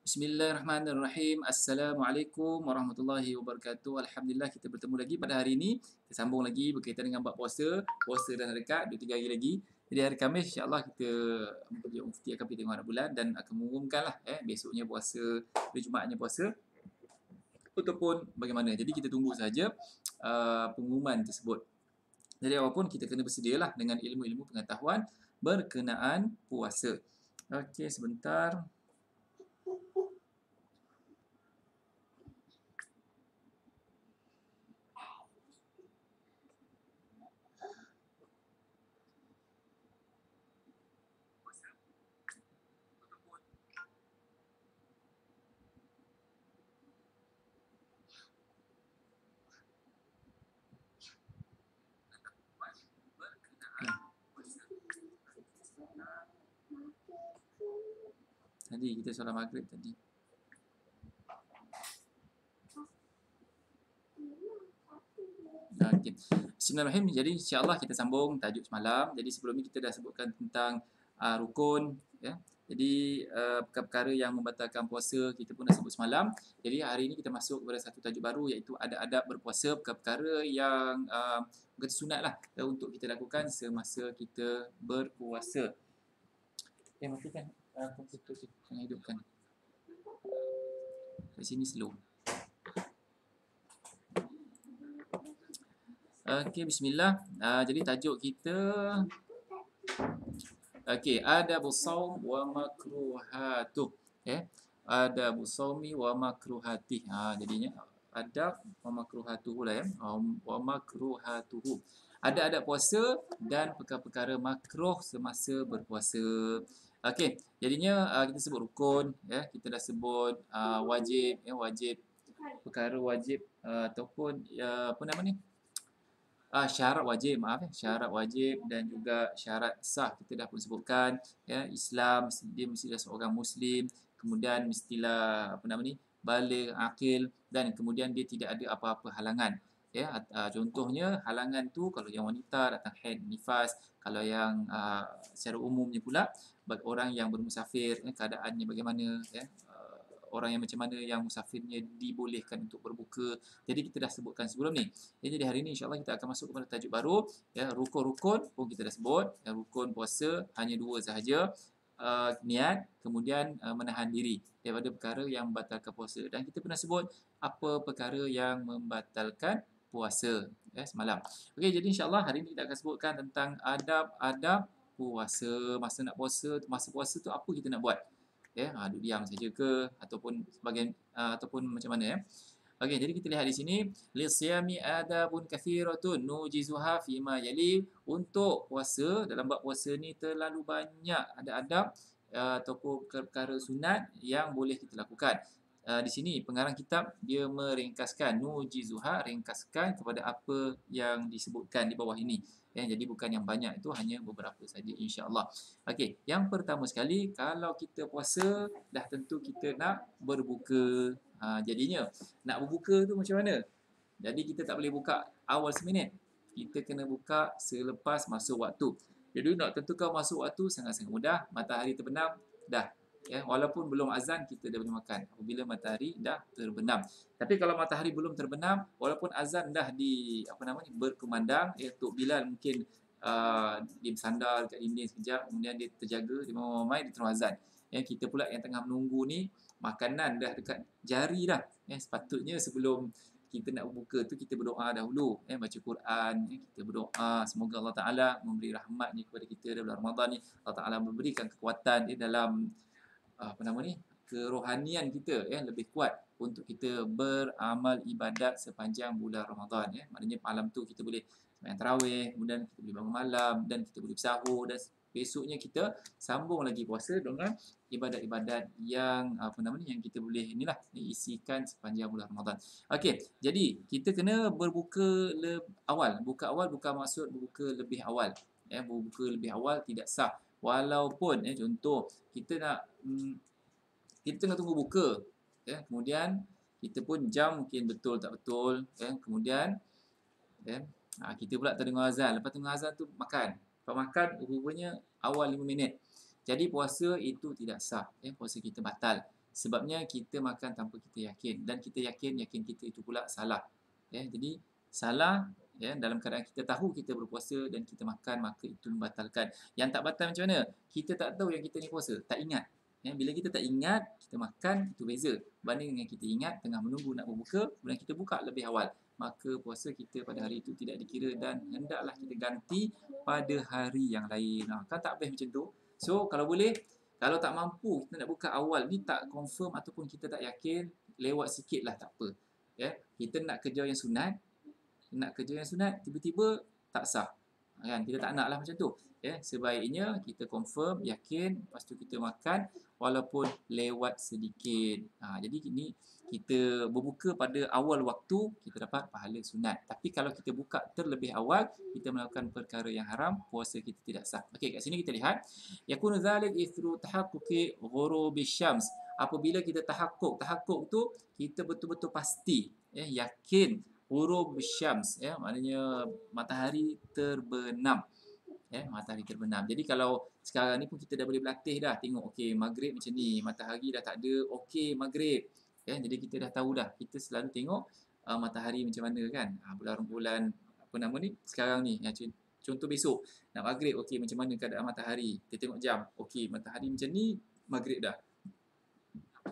Bismillahirrahmanirrahim. Assalamualaikum warahmatullahi wabarakatuh. Alhamdulillah kita bertemu lagi pada hari ini. Kita sambung lagi berkaitan dengan bab puasa. Puasa dah dekat 2-3 hari lagi. Jadi hari Khamis insya-Allah kita Mufti akan pergi tengok anak bulan dan akan mengumumkanlah besoknya puasa, hari Jumaatnya puasa ataupun bagaimana. Jadi kita tunggu saja pengumuman tersebut. Jadi apapun kita kena bersedialah dengan ilmu-ilmu pengetahuan berkenaan puasa. Okey, sebentar. Tadi kita solat maghrib tadi. Okay. Bismillahirrahmanirrahim. Jadi insya-Allah kita sambung tajuk semalam. Jadi sebelum ni kita dah sebutkan tentang rukun ya. Jadi perkara-perkara yang membatalkan puasa kita pun dah sebut semalam. Jadi hari ini kita masuk kepada satu tajuk baru iaitu adab-adab berpuasa, perkara-perkara yang berkata sunatlah untuk kita lakukan semasa kita berpuasa. Matikan komputer tu, jangan hidupkan. Kat sini slow. Okey, bismillah. Jadi tajuk kita adabus shaum wa makruhatuh. Adabus shaumi wa makruhatih. Jadinya adab wa makruhatuhu lah ya. Wa makruhatuhu. Adab-adab puasa dan perkara-perkara makruh semasa berpuasa. Okey, jadinya kita sebut rukun ya, kita dah sebut wajib ya, wajib perkara wajib ataupun apa nama ni? Syarat wajib, syarat wajib dan juga syarat sah kita dah pun sebutkan ya. Islam dia mestilah seorang muslim, kemudian mestilah apa nama ni, baligh, akil, dan kemudian dia tidak ada apa-apa halangan ya. Contohnya halangan tu kalau yang wanita datang haid, nifas, kalau yang secara umumnya pula bagi orang yang bermusafir keadaannya bagaimana ya. Orang yang macam mana yang musafirnya dibolehkan untuk berbuka. Jadi kita dah sebutkan sebelum ni. Jadi hari ini insya-Allah kita akan masuk kepada tajuk baru ya, rukun-rukun pun kita dah sebut. Ya, rukun puasa hanya 2 sahaja. Niat, kemudian menahan diri daripada perkara yang membatalkan puasa. Dan kita pernah sebut apa perkara yang membatalkan puasa ya, semalam. Okey, jadi insya-Allah hari ini kita akan sebutkan tentang adab-adab puasa. Masa nak puasa, masa puasa tu apa kita nak buat? Ya, duduk diam saja ke ataupun sebagian ataupun macam mana ya. Okey, jadi kita lihat di sini lisiyami adabun kathiratun nujizuha fima yali. Untuk puasa, dalam bab puasa ni terlalu banyak ada adab ataupun perkara sunat yang boleh kita lakukan. Di sini pengarang kitab dia meringkaskan nujizuha, ringkaskan kepada apa yang disebutkan di bawah ini. Ya, jadi bukan yang banyak, itu hanya beberapa saja insya-Allah. Okey, yang pertama sekali kalau kita puasa dah tentu kita nak berbuka. Jadinya nak berbuka tu macam mana? Jadi kita tak boleh buka awal seminit. Kita kena buka selepas masuk waktu. Jadi nak tentukan masuk waktu sangat-sangat mudah. Matahari terbenam, dah. Ya, walaupun belum azan kita dah boleh makan apabila matahari dah terbenam. Tapi kalau matahari belum terbenam, walaupun azan dah berkumandang, Tok Bilal mungkin dia bersandar dekat dinding sekejap, kemudian dia terjaga, dia mamai dia terus azan. Ya, kita pula yang tengah menunggu ni makanan dah dekat jari dah. Ya, sepatutnya sebelum kita nak berbuka tu kita berdoa dahulu, baca Quran, kita berdoa semoga Allah Taala memberi rahmatnya kepada kita dalam bulan Ramadan ni. Allah Taala memberikan kekuatan dalam kerohanian kita lebih kuat untuk kita beramal ibadat sepanjang bulan Ramadan ya. Maknanya malam tu kita boleh sembahyang tarawih, kemudian kita boleh bangun malam dan kita boleh bersahur dan besoknya kita sambung lagi puasa dengan ibadat-ibadat yang yang kita boleh isikan sepanjang bulan Ramadan. Okey, jadi kita kena berbuka awal. Buka awal bukan maksud berbuka lebih awal. Berbuka lebih awal tidak sah. Walaupun contoh kita nak kita tengah tunggu buka kemudian kita pun jam mungkin betul tak betul kemudian kita pula terdengar azan. Lepas dengar azan tu makan. Lepas makan rupanya awal 5 minit. Jadi puasa itu tidak sah. Puasa kita batal. Sebabnya kita makan tanpa kita yakin dan kita yakin kita itu pula salah. Jadi salah dalam keadaan kita tahu kita berpuasa dan kita makan, maka itu membatalkan. Yang tak batal macam mana? Kita tak tahu yang kita ni puasa, tak ingat. Bila kita tak ingat, kita makan, itu beza. Banding dengan kita ingat tengah menunggu nak berbuka, kemudian kita buka lebih awal, maka puasa kita pada hari itu tidak dikira dan hendaklah kita ganti pada hari yang lain. Kan tak best macam tu. So kalau boleh, kalau tak mampu kita nak buka awal ni, tak confirm ataupun kita tak yakin, lewat sikit lah, tak apa. Kita nak kerja yang sunat, tiba-tiba tak sah. Kan kita tak nak lah macam tu. Sebaiknya kita confirm, yakin, lepas tu kita makan walaupun lewat sedikit. Jadi ini kita berbuka pada awal waktu, kita dapat pahala sunat. Tapi kalau kita buka terlebih awal, kita melakukan perkara yang haram, puasa kita tidak sah. Okey, kat sini kita lihat yakunu dzalik ithru tahaqquqi ghurubi syams. Apabila kita tahakkuk tu kita betul-betul pasti, yakin ghurub syams, maknanya matahari terbenam. Matahari terbenam. Jadi kalau sekarang ni pun kita dah boleh berlatih dah, tengok okey maghrib macam ni, matahari dah tak ada, okey maghrib. Jadi kita dah tahu dah. Kita selalu tengok matahari macam mana kan. Bulan-bulan apa nama ni sekarang ni, contoh besok nak maghrib, okey macam mana keadaan matahari. Kita tengok jam, okey matahari macam ni, maghrib dah.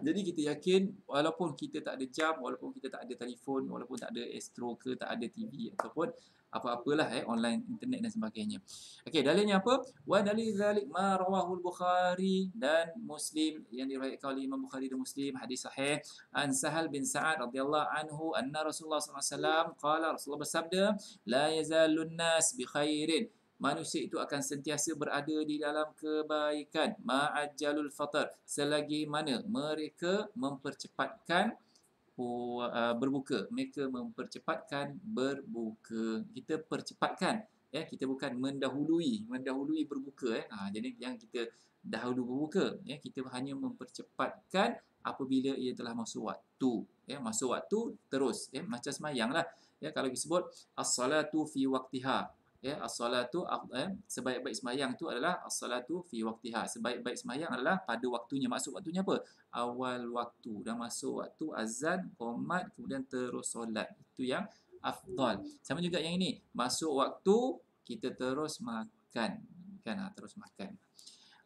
Jadi kita yakin walaupun kita tak ada jam, walaupun kita tak ada telefon, walaupun tak ada astro ke, tak ada TV ataupun apa-apalah online, internet dan sebagainya. Okey, dalilnya apa? Wa dalil zalik ma rawahu al-Bukhari dan Muslim, yang diriwayatkan oleh Imam Bukhari dan Muslim, hadis sahih an Sahal bin Sa'ad radhiyallahu anhu anna Rasulullah sallallahu alaihi wasallam qala, Rasulullah bersabda, la yazalun nas bi khairin, manusia itu akan sentiasa berada di dalam kebaikan, ma'ajjalul fatar, selagi mana mereka mempercepatkan berbuka. Mereka mempercepatkan berbuka. Kita percepatkan, kita bukan mendahului berbuka. Jadi yang kita dahulu berbuka, kita hanya mempercepatkan apabila ia telah masuk waktu. Masuk waktu terus, macam semayang lah. Kalau disebut as-salatu fi waqtiha, as-salatu, sebaik-baik sembahyang tu adalah as-salatu fi waqtiha. Sebaik-baik sembahyang adalah pada waktunya. Maksud waktunya apa? Awal waktu. Dah masuk waktu azan, qomat, kemudian terus solat. Itu yang afdal. Sama juga yang ini. Masuk waktu, kita terus makan. Terus makan.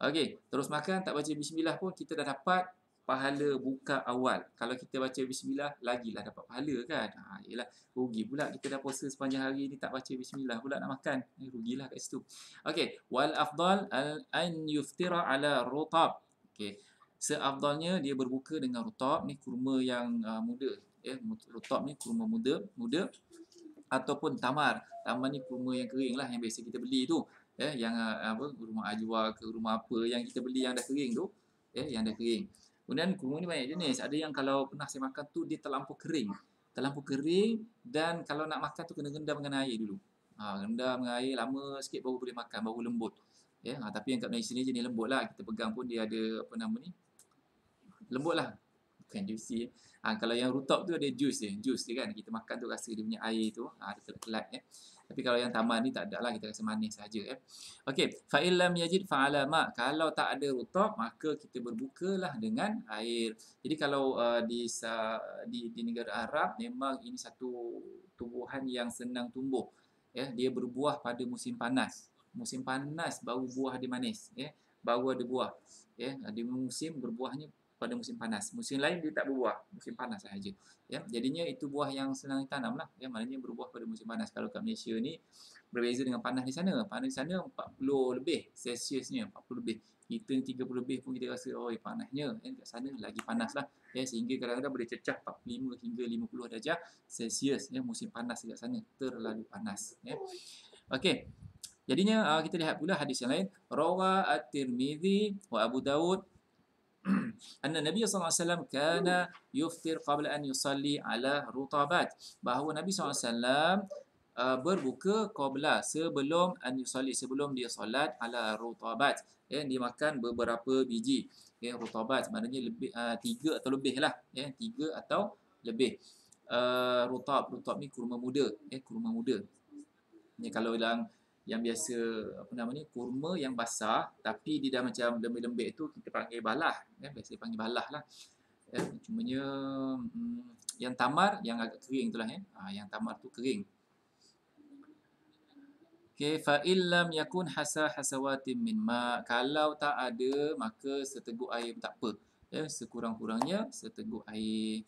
Okey, terus makan, tak baca bismillah pun kita dah dapat pahala buka awal. Kalau kita baca bismillah, lagilah dapat pahala kan. Yelah, rugi pula kita dah puasa sepanjang hari ni tak baca bismillah pula nak makan. Rugilah kat situ. Okey, wal afdal an yuftira ala rutab. Okey, seafdalnya dia berbuka dengan rutab, ni kurma yang muda. Rutab ni kurma muda ataupun tamar. Tamar ni kurma yang kering lah, yang biasa kita beli tu. Yang kurma ajwa ke kurma apa yang kita beli yang dah kering tu, yang dah kering. Kemudian kurma ni banyak jenis. Ada yang kalau pernah saya makan tu dia terlampau kering. Dan kalau nak makan tu kena rendam dengan air dulu. Rendam dengan air lama sikit baru boleh makan, baru lembut. Tapi yang kat Malaysia ni jenis lembut lah. Kita pegang pun dia ada lembut lah. Bukan juicy. Kalau yang rutab tu ada juice dia kan. Kita makan tu rasa dia punya air tu, ada kelat-kelat. Tapi kalau yang taman ni tak ada lah, kita rasa manis saja. Okey, fa illam yajid fa ala ma. Kalau tak ada rutab, maka kita berbukalah dengan air. Jadi kalau di negara Arab, memang ini satu tumbuhan yang senang tumbuh. Dia berbuah pada musim panas. Musim panas baru buah dia manis. Baru ada buah. Di musim berbuahnya pada musim panas. Musim lain dia tak berbuah, musim panas sahaja. Jadinya itu buah yang senang ditanam lah. Maknanya berbuah pada musim panas. Kalau kat Malaysia ni berbeza dengan panas di sana. Panas di sana 40 lebih Celsiusnya, 40 lebih. Kita 30 lebih pun kita rasa panasnya. Kat sana lagi panas lah. Sehingga kadang-kadang boleh cecah 45 hingga 50 darjah Celsius. Musim panas dekat sana, terlalu panas. Okey. Jadinya kita lihat pula hadis yang lain. Rawa at-Tirmizi wa Abu Dawud anna Nabi sallallahu alaihi wasallam kana yuftir qabla an yusalli ala rutabat. Bahawa Nabi sallallahu alaihi wasallam berbuka qabla, sebelum an yusalli, sebelum dia solat, ala rutabat. Dia makan beberapa biji. Rutabat maknanya lebih 3 atau lebih lah. 3 atau lebih. Rutab ni kurma muda. Kurma muda. Kalau yang biasa kurma yang basah tapi dia dah macam lembik-lembik tu kita panggil balah. Biasa panggil balah lah. Cumanya yang tamar yang agak kering itulah yang tamar tu kering. Okey, fa illam yakun hasawatin min ma, kalau tak ada maka seteguk air tak apa. Sekurang-kurangnya seteguk air.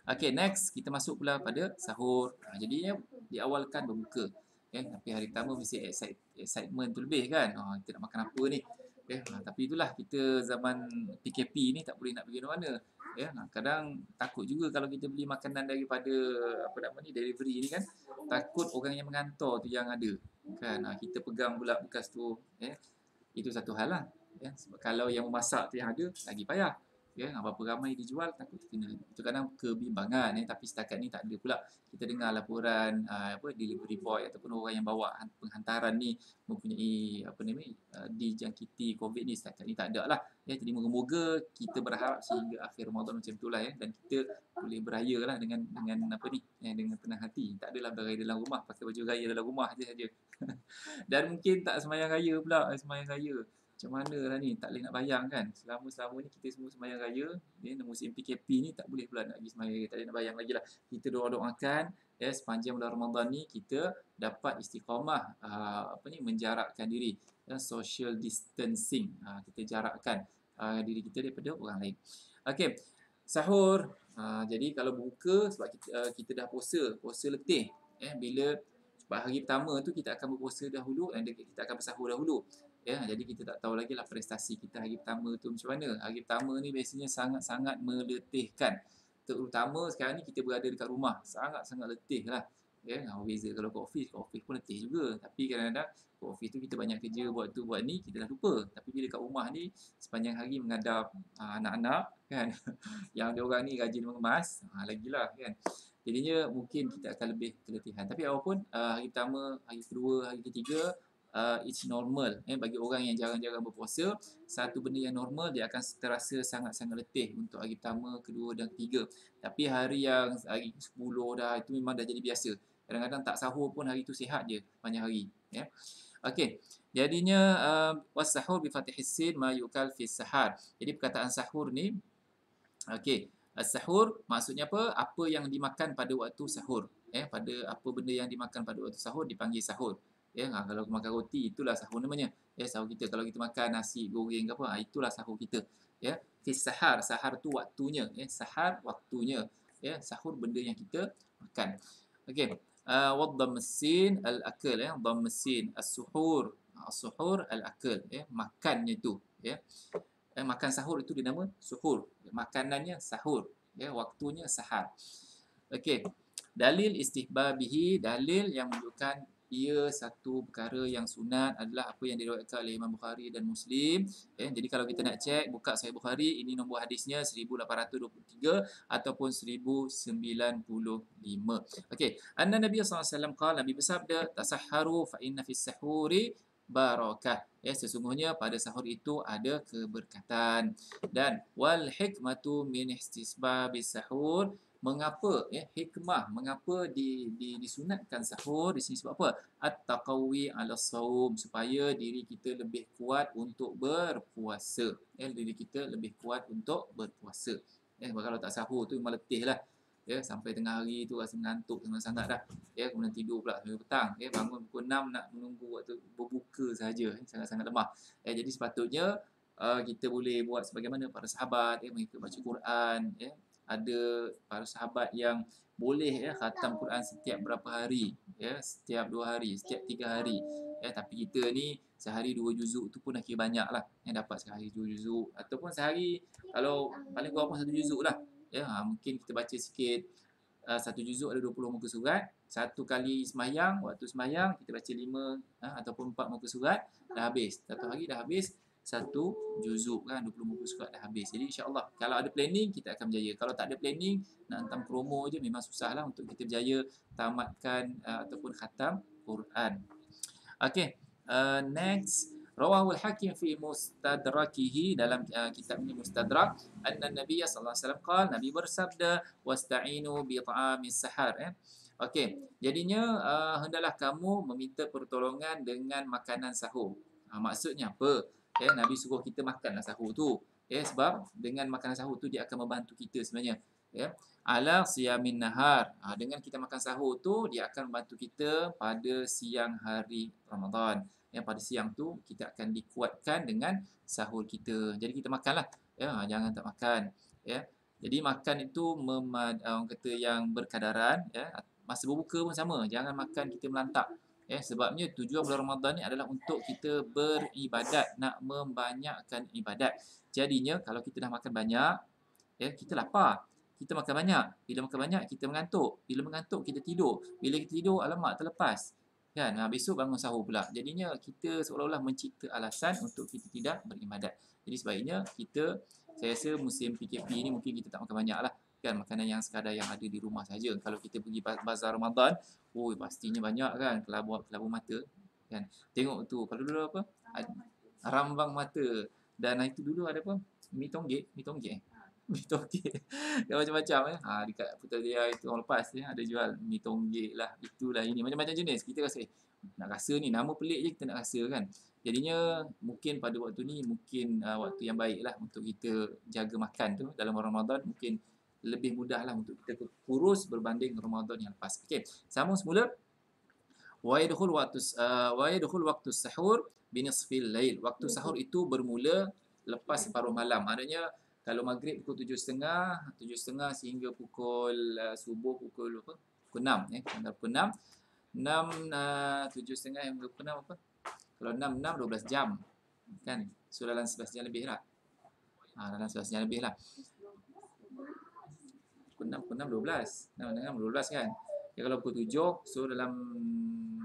Okey, next kita masuk pula pada sahur. Jadinya diawalkan berbuka. Tapi hari pertama mesti excitement tu lebih kan. Kita nak makan apa ni? Tapi itulah kita zaman PKP ni tak boleh nak pergi mana-mana. Kadang takut juga kalau kita beli makanan daripada delivery ni kan. Takut orang yang menghantar tu yang ada. Kan kita pegang pula bekas tu. Itu satu hal lah. Sebab kalau yang memasak tu yang ada lagi payah. Berapa ramai dijual takut kena. Itu kadang kebimbangan tapi setakat ni tak ada pula. Kita dengar laporan delivery boy ataupun orang yang bawa penghantaran ni mempunyai dijangkiti COVID ni, setakat ni tak ada lah. Jadi moga-moga kita berharap sehingga akhir Ramadan macam itulah dan kita boleh beraya lah dengan dengan tenang hati. Tak adalah beraya dalam rumah, pakai baju raya dalam rumah je saja. Dan mungkin tak sembahyang raya pula, sembahyang raya. Macam mana lah ni, tak boleh nak bayang kan. Selama ni kita semua sembahyang raya, musim PKP ni tak boleh pula nak pergi sembahyang raya, tak boleh nak bayang lagi lah. Kita doa-doakan sepanjang bulan Ramadan ni kita dapat istiqamah menjarakkan diri, social distancing, kita jarakkan diri kita daripada orang lain. Okey, sahur. Jadi kalau buka sebab kita dah puasa letih. Bila sebab hari pertama tu kita akan berpuasa dahulu dan kita akan bersahur dahulu. Jadi kita tak tahu lagi lah prestasi kita hari pertama tu macam mana. Hari pertama ni biasanya sangat-sangat meletihkan. Terutama sekarang ni kita berada dekat rumah. Sangat-sangat letih lah. Beza kalau kat office pun letih juga. Tapi kadang-kadang kat office tu kita banyak kerja, buat tu buat ni, kita dah lupa. Tapi bila kat rumah ni sepanjang hari menghadap anak-anak kan, yang diorang ni rajin mengemas, lagilah kan. Jadinya mungkin kita akan lebih keletihan. Tapi apapun, hari pertama, hari kedua, hari ketiga, it's normal. Bagi orang yang jarang-jarang berpuasa, satu benda yang normal, dia akan terasa sangat-sangat letih untuk hari pertama, kedua dan ketiga. Tapi hari 10 dah, itu memang dah jadi biasa. Kadang-kadang tak sahur pun hari tu sihat je panjang hari. Okey. Jadinya was-sahur bi fathihis sin ma yukal fi sahar. Jadi perkataan sahur ni as-sahur maksudnya apa? Apa yang dimakan pada waktu sahur. Pada apa benda yang dimakan pada waktu sahur dipanggil sahur. Kalau makan roti itulah sahur namanya. Sahur kita. Kalau kita makan nasi goreng ke apa, itulah sahur kita. Fi sahar, sahar tu waktunya. Sahar waktunya. Sahur benda yang kita makan. Okey. Wadhamsin al-akal, dhamsin as-suhur. As-suhur al-akal, makannya tu. Makan sahur itu dinama suhur. Makanannya sahur. Waktunya sahar. Okey. Dalil istihbabihi, dalil yang menunjukkan ia satu perkara yang sunat adalah apa yang diriwayatkan oleh Imam Bukhari dan Muslim. Jadi kalau kita nak cek, buka Sahih Bukhari, ini nombor hadisnya 1823 ataupun 1095. Okey, anna Nabi sallallahu alaihi wasallam qala, Nabi bersabda, tasahharu fa inna fis sahuri barakah. Sesungguhnya pada sahur itu ada keberkatan. Dan wal hikmatu min istisbabis sahur, mengapa hikmah, mengapa disunatkan sahur di sini sebab apa? At-taqawi 'ala shaum, supaya diri kita lebih kuat untuk berpuasa. Diri kita lebih kuat untuk berpuasa. Sebab kalau tak sahur tu memang letih lah. Sampai tengah hari tu rasa mengantuk sangat-sangat dah. Kemudian tidur pula sampai petang. Bangun pukul 6 nak menunggu waktu berbuka sahaja. Sangat-sangat lemah. Jadi sepatutnya kita boleh buat sebagaimana para sahabat, mereka baca Quran. Ada para sahabat yang boleh khatam Quran setiap berapa hari, setiap 2 hari, setiap 3 hari. Tapi kita ni sehari 2 juzuk tu pun dah kira banyak lah. Dapat sehari 2 juzuk ataupun sehari kalau paling kurang pun 1 juzuk lah. Mungkin kita baca sikit. 1 juzuk ada 20 muka surat. Satu kali semayang, waktu semayang kita baca 5 ataupun 4 muka surat, dah habis. Satu hari dah habis 1 juzuk kan, 20 muka surat dah habis. Jadi insya-Allah kalau ada planning kita akan berjaya. Kalau tak ada planning, nak hantam promo je memang susah lah untuk kita berjaya tamatkan ataupun khatam Quran. Okey, next, rawahul Hakim fi mustadrakihi, dalam kitab ini Mustadrak, anna Nabiy sallallahu alaihi wasallam qala, Nabi bersabda, wasta'inu bi ta'amis sahar. Okey, jadinya hendaklah kamu meminta pertolongan dengan makanan sahur. Maksudnya apa? Nabi suruh kita makanlah sahur tu. Ya, sebab dengan makanan sahur tu dia akan membantu kita sebenarnya. Ya. Ala siyamin nahar. Dengan kita makan sahur tu dia akan membantu kita pada siang hari Ramadan. Ya, pada siang tu kita akan dikuatkan dengan sahur kita. Jadi kita makanlah. Ya, jangan tak makan. Ya. Jadi makan itu orang kata yang berkadaran, ya. Masa berbuka pun sama. Jangan makan kita melantak. Ya, sebabnya tujuan bulan Ramadan ni adalah untuk kita beribadat, nak membanyakkan ibadat. Jadinya kalau kita dah makan banyak, ya, kita lapar. Kita makan banyak. Bila makan banyak, kita mengantuk. Bila mengantuk, kita tidur. Bila kita tidur, alamak terlepas. Kan? Besok bangun sahur pula. Jadinya kita seolah-olah mencipta alasan untuk kita tidak beribadat. Jadi sebaiknya kita, saya rasa musim PKP ni mungkin kita tak makan banyak lah. Kan? Makanan yang sekadar yang ada di rumah saja. Kalau kita pergi bazar Ramadan, pastinya banyak kan. Kelabu mata. Kan? Tengok tu. Kalau dulu apa? Rambang mata. Dan itu dulu ada apa? Mi tonggek. Mi tonggek. Dan macam-macam dekat Putrajaya itu orang lepas ada jual mi tonggek lah. Itulah ini. Macam-macam jenis. Kita rasa nak rasa ni. Nama pelik je kita nak rasa kan. Jadinya mungkin pada waktu ni mungkin waktu yang baik lah untuk kita jaga makan tu dalam Ramadan. Mungkin lebih mudah lah untuk kita kurus berbanding Ramadan yang lepas. Okey, sambung semula. Wa yadkhul waktu sahur binisfil lail. Waktu sahur itu bermula lepas separuh malam. Maknanya kalau maghrib pukul 7.30 sehingga pukul subuh pukul 6 pukul 6 7.30 hingga pukul 6 apa? Kalau 6 12 jam. Kan? So dalam 11 jam lebih lah. Dalam 11 jam lebih lah. Pukul 6 12. 12 kan? Ya, kalau pukul 7, so dalam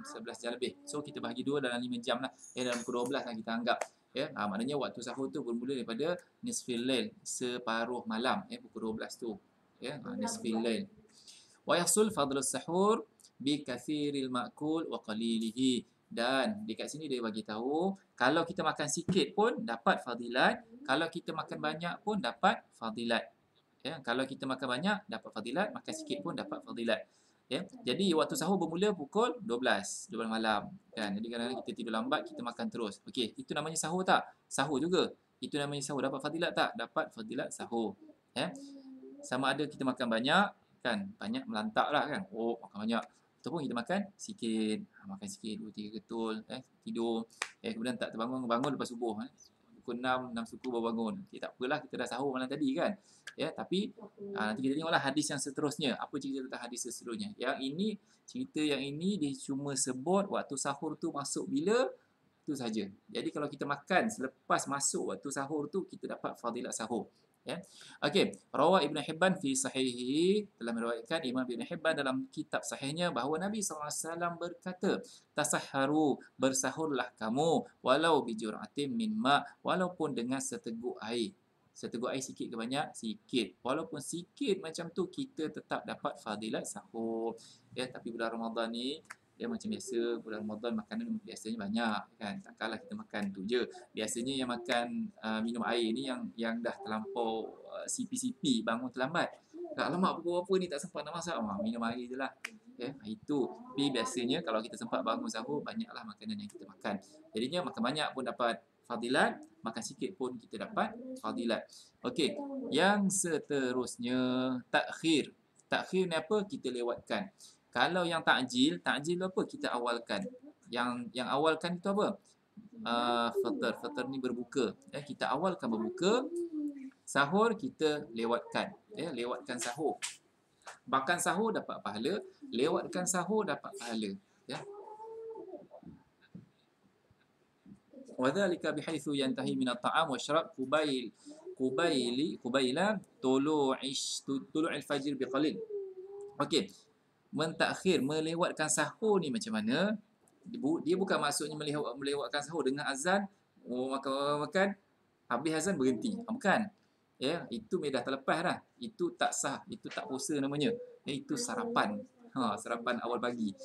11 jam lebih. So kita bahagi 2 dalam 5 jam lah. Dalam pukul 12 lah kita anggap. Ya, maknanya waktu sahur tu bermula daripada nisfil lail, separuh malam, pukul 12 tu. Ya, nisfil lail. Wa yahsul fadlus sahur bi kathiril ma'kul wa qalilihi. Dan dekat sini dia bagi tahu, kalau kita makan sikit pun dapat fadilat, kalau kita makan banyak pun dapat fadilat. Ya, kalau kita makan banyak dapat fadilat, makan sikit pun dapat fadilat. Ya, jadi waktu sahur bermula pukul 12 malam kan. Jadi kadang-kadang kita tidur lambat, kita makan terus. Okey, itu namanya sahur tak? Sahur juga. Itu namanya sahur. Dapat fadilat tak? Dapat fadilat sahur. Ya. Sama ada kita makan banyak kan, banyak melantak lah kan. Makan banyak. Ataupun kita makan sikit, makan sikit 2-3 ketul, tidur. Kemudian tak terbangun, bangun lepas subuh. Pukul 6 suku baru bangun. Okay, tak apalah, kita dah sahur malam tadi kan. Ya, tapi nanti kita tengoklah hadis yang seterusnya. Apa cerita tentang hadis seterusnya? Cerita yang ini dia cuma sebut waktu sahur tu masuk bila, itu saja. Jadi kalau kita makan selepas masuk waktu sahur tu, kita dapat fadilat sahur. Ya. Okey, rawah Ibn Hibban fi sahihi, telah meriwayatkan Imam Ibn Hibban dalam kitab sahihnya bahawa Nabi SAW berkata, tasahharu, bersahurlah kamu walau bijur'atin min ma, walaupun dengan seteguk air. Seteguk air sikit ke banyak? Sikit. Walaupun sikit macam tu, kita tetap dapat fadilat sahur. Ya, tapi bulan Ramadan ni macam biasa, bulan Ramadan makanan biasanya banyak kan. Takkanlah kita makan tu je. Biasanya yang makan minum air ni yang dah terlampau CP bangun terlambat. Alamak, pukul berapa ni tak sempat nak masak. Minum air je lah. Itu. Tapi biasanya kalau kita sempat bangun sahur, banyaklah makanan yang kita makan. Jadinya makan banyak pun dapat fadilat, makan sikit pun kita dapat fadilat. Okey, yang seterusnya takhir. Takhir ni apa? Kita lewatkan. Kalau yang takjil apa? Kita awalkan. Yang awalkan itu apa? Fatar ni berbuka. Kita awalkan berbuka. Sahur kita lewatkan. Lewatkan sahur. Makan sahur dapat pahala, lewatkan sahur dapat pahala. Wadzalika bihaitsu yantahi min at-ta'am wa syarab qubaila tulu'il fajr biqalil. Okey. Mentakhir, melewatkan sahur ni macam mana? Dia bukan maksudnya melewatkan sahur dengan azan, makan habis azan berhenti. Bukan. Itu dah terlepas dah. Itu tak sah, itu tak puasa namanya. Itu sarapan. Sarapan awal pagi.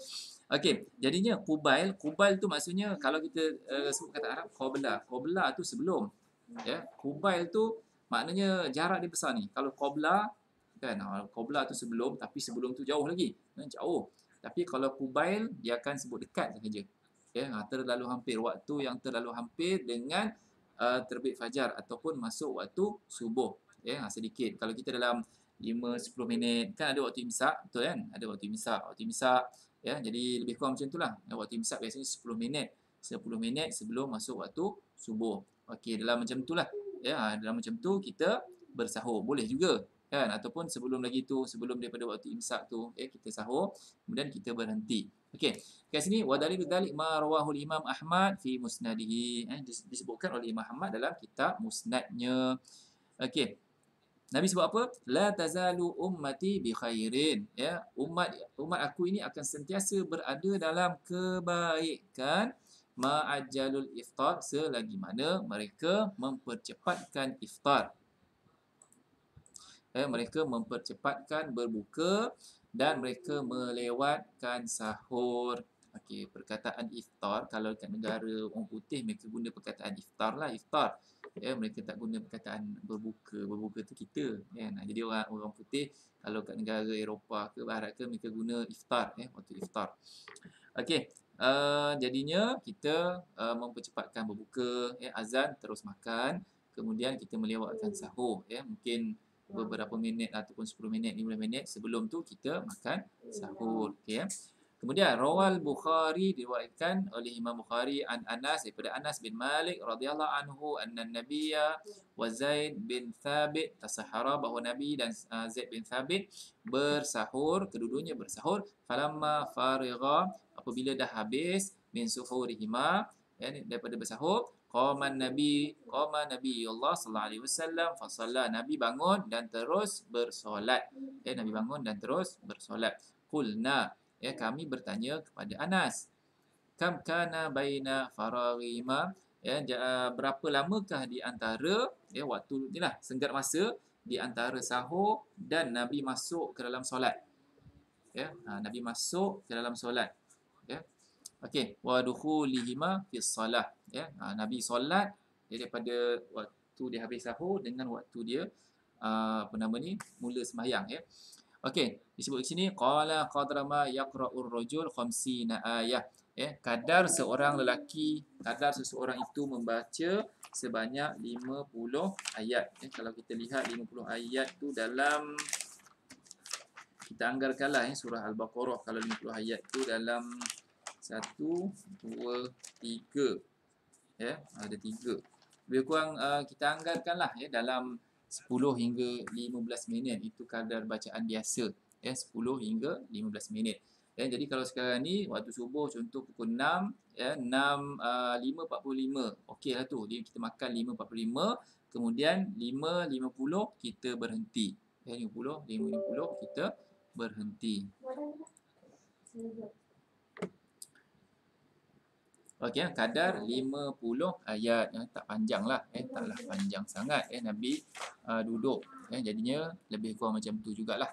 Okey, jadinya kubail tu maksudnya kalau kita sebut kata Arab qabla tu sebelum. Kubail tu maknanya jarak dia besar ni. Kalau qabla kan, qabla tu sebelum, tapi sebelum tu jauh lagi. Jauh. Tapi kalau kubail dia akan sebut dekat saja. Terlalu hampir, waktu yang terlalu hampir dengan terbit fajar ataupun masuk waktu subuh. Sedikit. Kalau kita dalam 5-10 minit kan ada waktu imsak, betul kan? Ada waktu imsak. Waktu imsak jadi lebih kurang macam itulah. Waktu imsak biasanya 10 minit. 10 minit sebelum masuk waktu subuh. Okey, dalam macam itulah. Dalam macam tu kita bersahur. Boleh juga kan, ataupun sebelum lagi tu, sebelum daripada waktu imsak tu kita sahur, kemudian kita berhenti. Okey, kat sini wa dalilu dzalik ma rawahu Imam Ahmad fi musnadihi, disebutkan oleh Imam Ahmad dalam kitab musnadnya. Okey, Nabi sebut apa? La tazalu ummati bi khairin. Umat aku ini akan sentiasa berada dalam kebaikan ma'ajjalul iftar, selagi mana mereka mempercepatkan iftar. Mereka mempercepatkan berbuka dan mereka melewatkan sahur. Okey, perkataan iftar, kalau kat negara orang putih mereka guna perkataan iftar lah, iftar. Mereka tak guna perkataan berbuka. Berbuka tu kita kan. Jadi orang putih kalau kat negara Eropah ke barat ke mereka guna iftar, waktu iftar. Okey, jadinya kita mempercepatkan berbuka, azan terus makan, kemudian kita melewatkan sahur, mungkin beberapa minit ataupun 10 minit, 15 minit sebelum tu kita makan sahur. Okey. Kemudian rawal Bukhari, diriwayatkan oleh Imam Bukhari an Anas, daripada Anas bin Malik radhiyallahu anhu, anna Nabiyya wa Zaid bin Thabit tasahara, bahawa Nabi dan Zaid bin Thabit bersahur, kedudunya bersahur. Falamma farigha, apabila dah habis, min suhurihima, daripada bersahur, qama Nabi Allah sallallahu alaihi wasallam fa shalla, Nabi bangun dan terus bersolat. Nabi bangun dan terus bersolat. Qulna, kami bertanya kepada Anas, kam kana baina faraghima, berapa lamakah di antara waktu inilah senggat masa di antara sahur dan Nabi masuk ke dalam solat. Nabi masuk ke dalam solat. Okey, wa dukhulihima fi shalah, Nabi solat daripada waktu dia habis sahur dengan waktu dia mula sembahyang. Okey, disebut di sini qala qadra ma yaqra'ur rajul 50 ayah. Kadar seseorang itu membaca sebanyak 50 ayat. Kalau kita lihat 50 ayat tu dalam, kita anggarkanlah surah Al-Baqarah, kalau 50 ayat tu dalam 1, 2, 3. Ada 3. Lebih kurang kita anggarkanlah dalam 10 hingga 15 minit. Itu kadar bacaan biasa. 10 hingga 15 minit. Jadi kalau sekarang ni waktu subuh contoh pukul 6, 5.45. Okeylah tu. Jadi kita makan 5.45, kemudian 5.50 kita berhenti. 5.50 kita berhenti. Okey, kadar 50 ayat, tak panjang lah, taklah panjang sangat. Nabi duduk, jadinya lebih kurang macam tu jugalah.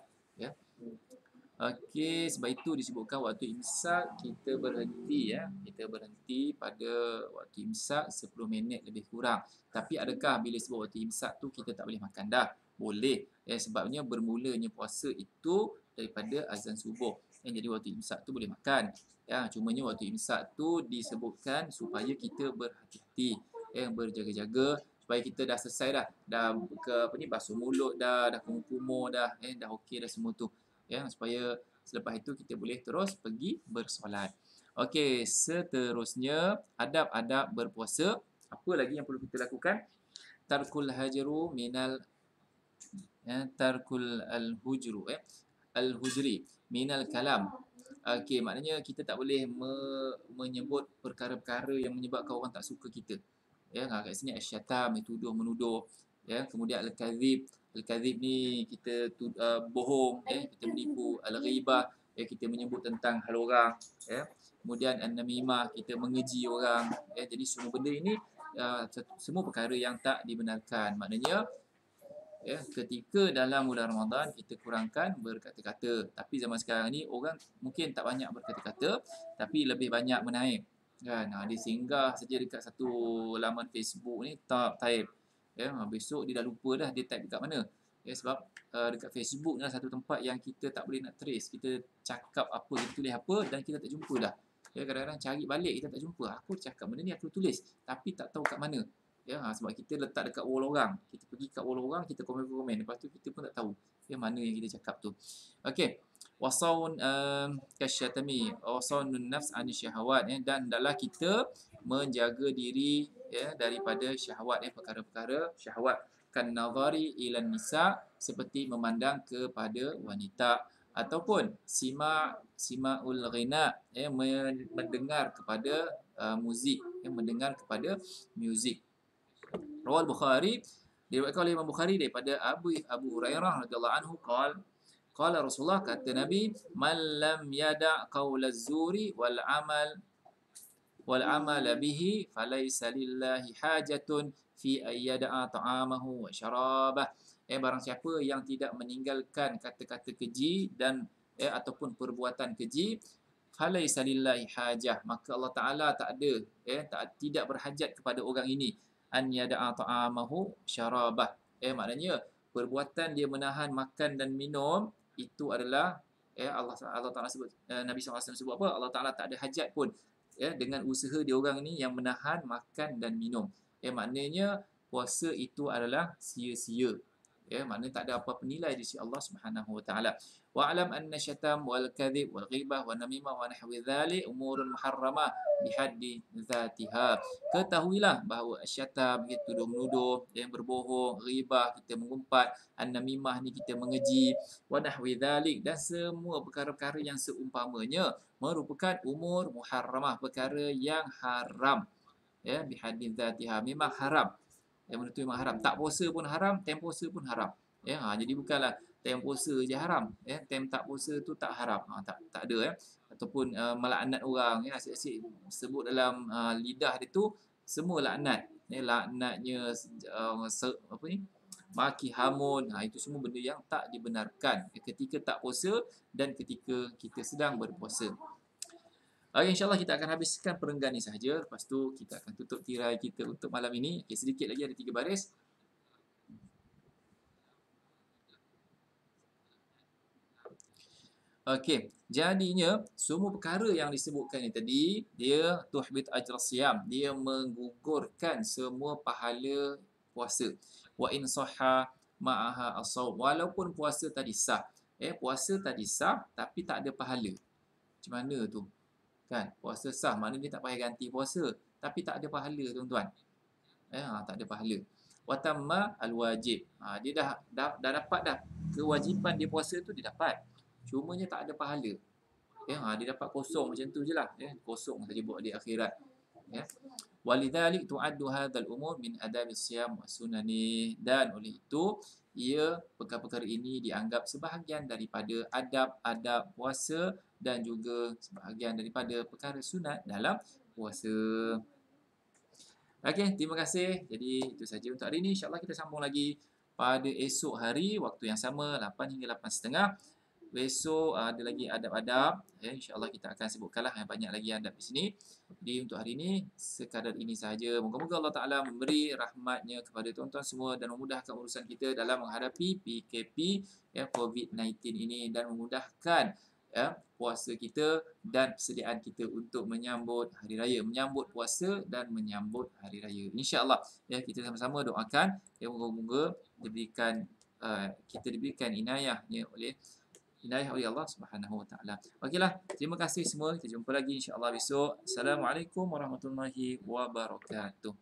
Okey, sebab itu disebutkan waktu imsak kita berhenti, kita berhenti pada waktu imsak 10 minit lebih kurang. Tapi adakah bila sebut waktu imsak tu kita tak boleh makan dah? Boleh, sebabnya bermulanya puasa itu daripada azan subuh. Jadi waktu imsak tu boleh makan. Cumanya waktu imsak tu disebutkan supaya kita berhati-hati, berjaga-jaga, supaya kita dah selesai dah basuh mulut dah kumur-kumur dah okey dah semua tu, supaya selepas itu kita boleh terus pergi bersolat. Okey, seterusnya adab-adab berpuasa. Apa lagi yang perlu kita lakukan? Tarkul hajru minal tarkul al-hujri minal kalam. Okey, maknanya kita tak boleh menyebut perkara-perkara yang menyebabkan orang tak suka kita. Kat sini asyatam, tuduh menuduh. Kemudian al-kadzib. Al-kadzib ni kita bohong, kita menipu. Al-ghibah, kita menyebut tentang hal orang. Kemudian an-namimah, kita mengeji orang. Jadi semua benda ini semua perkara yang tak dibenarkan. Maknanya ketika dalam bulan Ramadan kita kurangkan berkata-kata. Tapi zaman sekarang ni orang mungkin tak banyak berkata-kata, tapi lebih banyak menaip. Kan? Dia singgah saja dekat satu laman Facebook ni, type. Besok dia dah lupa dah dia type dekat mana. Sebab dekat Facebook ni satu tempat yang kita tak boleh nak trace. Kita cakap apa, kita tulis apa dan kita tak jumpa dah. Kadang-kadang cari balik kita tak jumpa. Aku cakap benda ni, aku tulis, tapi tak tahu kat mana. Ya, sebab kita letak dekat wall orang. Kita pergi kat wall orang, kita komen-komen. Lepas tu kita pun tak tahu mana yang kita cakap tu. Okey. Wasaun kasyatami, wasaunun nafs ani syahwat, dan hendaklah kita menjaga diri daripada syahwat, perkara-perkara syahwat, kan nazari ilan nisa, seperti memandang kepada wanita, ataupun simaul ghina, mendengar kepada muzik, mendengar kepada muzik. Rawal Bukhari, diriwayatkan oleh Imam Bukhari daripada Abu Hurairah radhiyallahu anhu qala Rasulullah, kata Nabi, man lam yada' qaulaz zuri wal amal bihi falaysa lillahi hajatun fi ayyada'a ta'amahu wa syarabah. Barang siapa yang tidak meninggalkan kata-kata keji dan ataupun perbuatan keji, falaysa lillahi hajah, maka Allah Taala tak ada tidak berhajat kepada orang ini, an yada'a ta'amahu syarabah. Maknanya perbuatan dia menahan makan dan minum itu adalah Allah Taala sebut, Nabi SAW sebut apa? Allah Taala tak ada hajat pun dengan usaha dia orang ni yang menahan makan dan minum. Maknanya puasa itu adalah sia-sia. Maknanya tak ada apa-apa nilai di sisi Allah Subhanahu Wa Taala. Wa'lam anna syatam wal kadhib wal ghibah wan namimah wa nahwi dhalik umurun muharramah bihaddi dzatiha. Ketahuilah bahawa syatam, kita tuduh-menuduh, yang berbohong, ghibah, kita mengumpat, an-namimah ni kita mengeji, wa nahwi dhalik, dan semua perkara-perkara yang seumpamanya merupakan umur muharramah, perkara yang haram. Bihaddi dzatiha, memang haram. Benda tu memang haram. Tak puasa pun haram, time puasa pun haram. Jadi bukanlah time puasa je haram, time tak puasa tu tak haram. Tak ada ataupun melaknat orang, asyik-asyik sebut dalam lidah dia tu semua laknat. Laknatnya apa ni? Maki hamun. Itu semua benda yang tak dibenarkan ketika tak puasa dan ketika kita sedang berpuasa. Okay, insyaAllah kita akan habiskan perenggan ni sahaja. Lepas tu kita akan tutup tirai kita untuk malam ini. Okay, sedikit lagi ada 3 baris. Okey, jadinya semua perkara yang disebutkan ni tadi, dia tuhbit ajra siyam, dia menggugurkan semua pahala puasa. Wa in sahha ma'aha as-shaum, walaupun puasa tadi sah. Puasa tadi sah tapi tak ada pahala. Macam mana tu? Kan, puasa sah, maknanya dia tak payah ganti puasa, tapi tak ada pahala, tuan-tuan. Tak ada pahala. Watamma al-wajib. Dia dah dapat dah kewajipan dia puasa tu, dia dapat. Cumanya tak ada pahala. Dia dapat kosong macam tu je lah. Kosong saja buat di akhirat. Walidzalik tu'addu hadzal umur min adabis siyam wa sunani, dan oleh itu perkara-perkara ini dianggap sebahagian daripada adab-adab puasa dan juga sebahagian daripada perkara sunat dalam puasa. Okey, terima kasih. Jadi itu saja untuk hari ini. InsyaAllah kita sambung lagi pada esok hari, waktu yang sama, 8 hingga 8.30. Besok ada lagi adab-adab. InsyaAllah kita akan sebutkanlah banyak lagi adab di sini. Jadi untuk hari ini, sekadar ini sahaja. Moga-moga Allah Ta'ala memberi rahmatnya kepada tuan-tuan semua dan memudahkan urusan kita dalam menghadapi PKP COVID-19 ini, dan memudahkan puasa kita dan persediaan kita untuk menyambut hari raya, menyambut puasa dan menyambut hari raya. InsyaAllah kita sama-sama doakan moga-moga kita diberikan inayahnya oleh Allah Subhanahu Wa Taala. Okeylah, terima kasih semua. Kita jumpa lagi insya-Allah besok. Assalamualaikum warahmatullahi wabarakatuh.